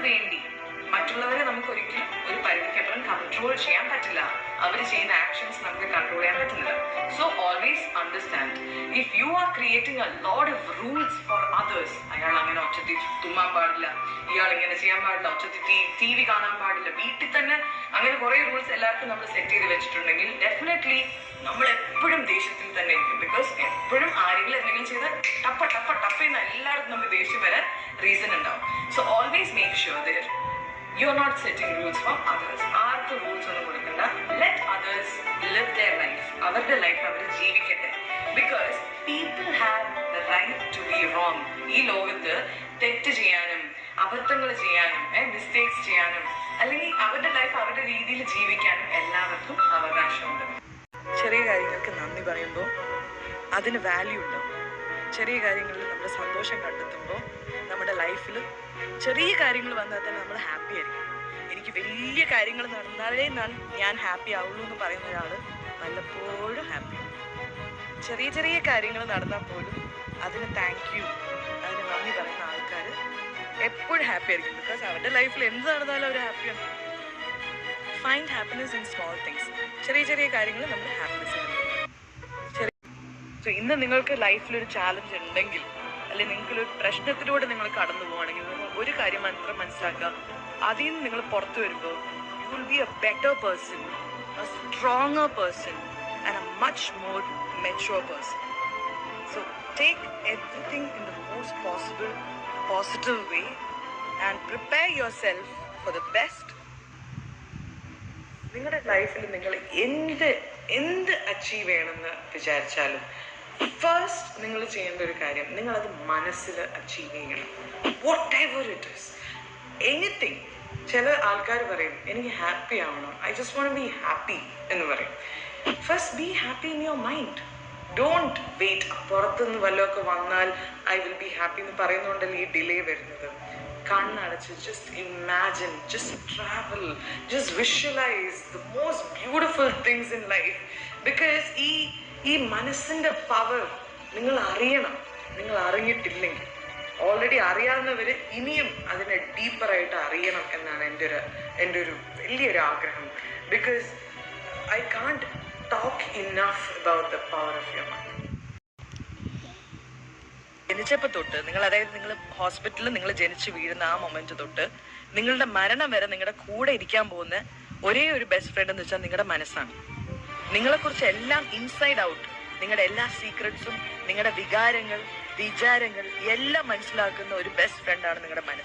വേണ്ടി മറ്റുള്ളവരെ നമുക്ക് ഒരിക്കലും ഒരു പരിധിക്കപ്പുറം കൺട്രോൾ ചെയ്യാൻ പറ്റില്ല. അവർ ചെയ്യുന്ന ആക്ഷൻസ് നമുക്ക് കൺട്രോൾ ചെയ്യാൻ പറ്റുന്നില്ല. So always understand, if you are creating a lot of rules for others, അയാൾ അങ്ങനെ ഒച്ചത്തി തുമ്മാൻ പാടില്ല, ഇയാൾ ഇങ്ങനെ ചെയ്യാൻ പാടില്ല, ഒച്ചത്തി ടി വി കാണാൻ പാടില്ല, വീട്ടിൽ തന്നെ അങ്ങനെ കുറെ റൂൾസ് എല്ലാവർക്കും നമ്മൾ സെറ്റ് ചെയ്ത് വെച്ചിട്ടുണ്ടെങ്കിൽ ഡെഫിനറ്റ്ലി നമ്മൾ എപ്പോഴും ദേഷ്യത്തിൽ തന്നെ ഇരിക്കും. ബിക്കോസ് എപ്പോഴും ആരെങ്കിലും എന്തെങ്കിലും ചെയ്താൽ ടപ്പ എന്ന് എല്ലായിടത്തും നമുക്ക് ദേഷ്യം വരാൻ റീസൺ ഉണ്ടാവും. So always make sure that you are not setting rules for others. ആർക്ക് റൂൾസ് ഒന്നും കൊടുക്കണ്ട. Let others live their life. അവരുടെ ലൈഫ് അവർ ജീവിക്കട്ടെ. Because people have the right to be wrong. ഈ ലോകത്ത് തെറ്റ് ചെയ്യാനും അബദ്ധങ്ങൾ ചെയ്യാനും മിസ്റ്റേക്സ് ചെയ്യാനും അല്ലെങ്കിൽ അവരുടെ ലൈഫ് അവരുടെ രീതിയിൽ ജീവിക്കാനും എല്ലാവർക്കും അവകാശമുണ്ട്. ചെറിയ കാര്യങ്ങൾക്ക് നന്ദി പറയുമ്പോൾ അതിന് വാല്യൂ ഉണ്ടാവും. ചെറിയ കാര്യങ്ങളിൽ നമ്മുടെ സന്തോഷം കണ്ടെത്തുമ്പോൾ നമ്മുടെ ലൈഫിൽ ചെറിയ കാര്യങ്ങൾ വന്നാൽ തന്നെ നമ്മൾ ഹാപ്പി ആയിരിക്കും. എനിക്ക് വലിയ കാര്യങ്ങൾ നടന്നാലേ ഞാൻ ഹാപ്പി ആവുള്ളൂ എന്ന് പറയുന്ന ഒരാൾ വല്ലപ്പോഴും ഹാപ്പി ആവും. ചെറിയ ചെറിയ കാര്യങ്ങൾ നടന്നാൽ പോലും അതിന് താങ്ക് യു, അതിന് നന്ദി പറയുന്ന ആൾക്കാർ എപ്പോഴും ഹാപ്പി ആയിരിക്കും. ബിക്കോസ് അവരുടെ ലൈഫിൽ എന്ത് നടന്നാലും അവർ ഹാപ്പിയാണ്. Find happiness in small things. ചെറിയ ചെറിയ കാര്യങ്ങൾ നമ്മൾ ഹാപ്പിനെസ് കിട്ടും. സോ ഇന്ന് നിങ്ങൾക്ക് ലൈഫിലൊരു ചാലഞ്ച് ഉണ്ടെങ്കിൽ അല്ലെങ്കിൽ നിങ്ങൾക്കൊരു പ്രശ്നത്തിലൂടെ നിങ്ങൾ കടന്നു പോവുകയാണെങ്കിൽ ഒരു കാര്യം മാത്രം മനസ്സിലാക്കുക, അതിൽ നിന്ന് നിങ്ങൾ പുറത്തു വരുമ്പോൾ you will be A better person, A stronger person and A much more mature person. So take everything in the most possible positive way and prepare your self for the best. നിങ്ങളുടെ ലൈഫിൽ നിങ്ങൾ എന്ത് achieve ചെയ്യണമെന്ന് വിചാരിച്ചാലും first നിങ്ങൾ ചെയ്യേണ്ട ഒരു കാര്യം, നിങ്ങളത് മനസ്സിൽ അച്ചീവ് ചെയ്യണം. Whatever it is, anything. ചില ആൾക്കാർ പറയും എനിക്ക് ഹാപ്പി ആവണം, I just want be happy എന്ന് പറയും. First be happy in your mind. Don't wait പുറത്തുനിന്ന് വല്ലതൊക്കെ വന്നാൽ ഐ വിൽ ബി ഹാപ്പി എന്ന് പറയുന്നതുകൊണ്ടല്ലേ ഈ ഡിലേ വരുന്നത്. കണ്ണടച്ച് just imagine, just travel, just visualise the most beautiful things in life. Because ഈ മനസ്സിൻ്റെ പവർ നിങ്ങൾ അറിയണം. നിങ്ങൾ അറിഞ്ഞിട്ടില്ലെങ്കിൽ, ഓൾറെഡി അറിയാവുന്നവർ ഇനിയും അതിനെ ഡീപ്പറായിട്ട് അറിയണം എന്നാണ് എൻ്റെ ഒരു വലിയൊരു ആഗ്രഹം. Because I can't talk enough about the power of your mind. ജനിച്ചപ്പോൾ തൊട്ട് അതായത് നിങ്ങൾ ഹോസ്പിറ്റലിൽ നിങ്ങൾ ജനിച്ച് വീഴുന്ന ആ മൊമെന്റ് തൊട്ട് നിങ്ങളുടെ മരണം വരെ നിങ്ങളുടെ കൂടെ ഇരിക്കാൻ പോകുന്ന ഒരേ ഒരു ബെസ്റ്റ് ഫ്രണ്ട് എന്ന് വെച്ചാൽ നിങ്ങളുടെ മനസ്സാണ്. നിങ്ങളെക്കുറിച്ച് എല്ലാം ഇൻസൈഡ് ഔട്ട്, നിങ്ങളുടെ എല്ലാ സീക്രട്സും, നിങ്ങളുടെ വികാരങ്ങൾ, വിചാരങ്ങൾ എല്ലാം മനസ്സിലാക്കുന്ന ഒരു ബെസ്റ്റ് ഫ്രണ്ടാണ് നിങ്ങളുടെ മനസ്സ്.